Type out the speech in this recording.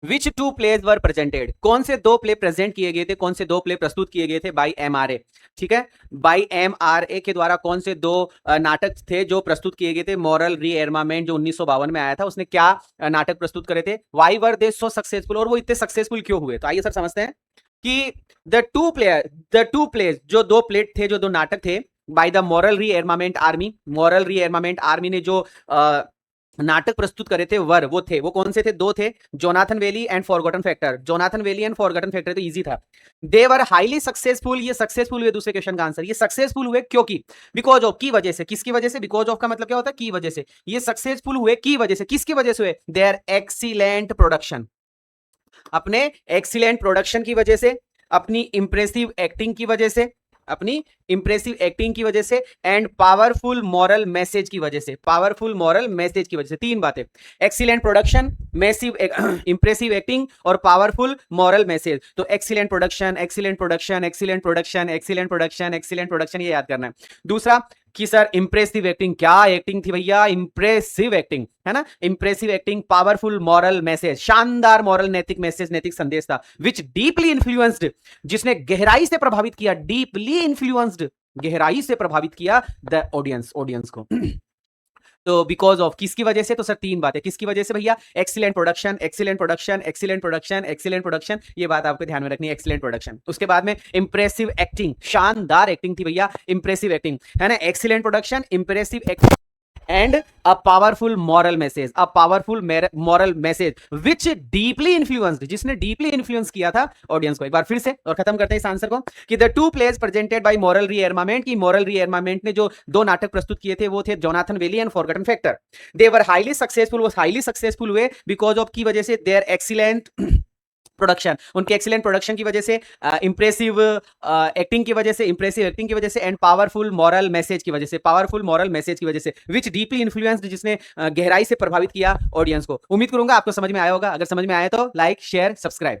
Which two pledges were presented, कौन से दो प्ले प्रेजेंट किए गए थे, कौन से दो प्ले प्रस्तुत किए गए थे बाई एमआरए। ठीक है, बाई एमआरए के द्वारा कौन से दो नाटक थे जो प्रस्तुत किए गए थे। मॉरल रीएरमामेंट जो 1952 में आया था, उसने क्या नाटक प्रस्तुत करे थे। Why were they so successful, और वो इतने सक्सेसफुल क्यों हुए। तो आइए सर समझते हैं कि द टू प्लेज, जो दो प्लेट थे, जो दो नाटक थे by the moral rearmament army, moral rearmament army ने जो नाटक प्रस्तुत करे थे वो कौन से थे, दो थे, Jonathan valley and forgotten factor. Jonathan valley and forgotten factor तो इजी था। दे वर हाईली सक्सेसफुल, ये सक्सेसफुल हुए, दूसरे क्वेश्चन का आंसर, ये सक्सेसफुल हुए क्योंकि, बिकॉज ऑफ, की वजह से, किसकी वजह से, बिकॉज ऑफ का मतलब क्या होता है, की वजह से। ये सक्सेसफुल हुए की वजह से, किसकी वजह से हुए, देयर एक्सीलेंट प्रोडक्शन, अपने एक्सीलेंट प्रोडक्शन की वजह से, अपनी इंप्रेसिव एक्टिंग की वजह से, अपनी इंप्रेसिव एक्टिंग की वजह से, एंड पावरफुल मॉरल मैसेज की वजह से, पावरफुल मॉरल मैसेज की वजह से। तीन बातें, excellent production, massive impressive acting और पावरफुल मॉरल मैसेज। तो excellent production, excellent production, excellent production, excellent production, excellent production, ये याद करना है। दूसरा कि सर इंप्रेसिव एक्टिंग, क्या एक्टिंग थी भैया, इंप्रेसिव एक्टिंग, है ना, impressive acting, powerful moral message, शानदार मॉरल नैतिक मैसेज, नैतिक संदेश था, विच डीपली इन्फ्लुएंस्ड, जिसने गहराई से प्रभावित किया, डीपली इन्फ्लुएंस्ड, गहराई से प्रभावित किया द ऑडियंस को। तो बिकॉज ऑफ, किसकी वजह से, तो सर तीन बातें, किसकी वजह से भैया, excellent production, excellent production, excellent production, excellent production, ये बात आपको ध्यान में रखनी है, एक्सीलेंट प्रोडक्शन। उसके बाद में इंप्रेसिव एक्टिंग, शानदार एक्टिंग थी भैया, इंप्रेसिव एक्टिंग, है ना, excellent production, impressive acting and a powerful moral message, a powerful moral message which deeply influenced, जिसने डीपली इन्फ्लुएंस किया था ऑडियंस को। एक बार फिर से और खत्म करते हैं इस आंसर को कि the two plays presented by moral rearmament, की मॉरल रीएरमामेंट ने जो दो नाटक प्रस्तुत किए थे वो थे Jonathan valley and forgotten factor. They were highly successful, वो हाईली सक्सेसफुल हुए बिकॉज ऑफ, की वजह से, देयर एक्सीलेंट प्रोडक्शन, उनके एक्सीलेंट प्रोडक्शन की वजह से, इंप्रेसिव एक्टिंग की वजह से, इंप्रेसिव एक्टिंग की वजह से, एंड पावरफुल मॉरल मैसेज की वजह से, पावरफुल मॉरल मैसेज की वजह से, विच डीपली इन्फ्लुएंस्ड, जिसने गहराई से प्रभावित किया ऑडियंस को। उम्मीद करूंगा आपको समझ में आया होगा। अगर समझ में आया तो लाइक शेयर सब्सक्राइब।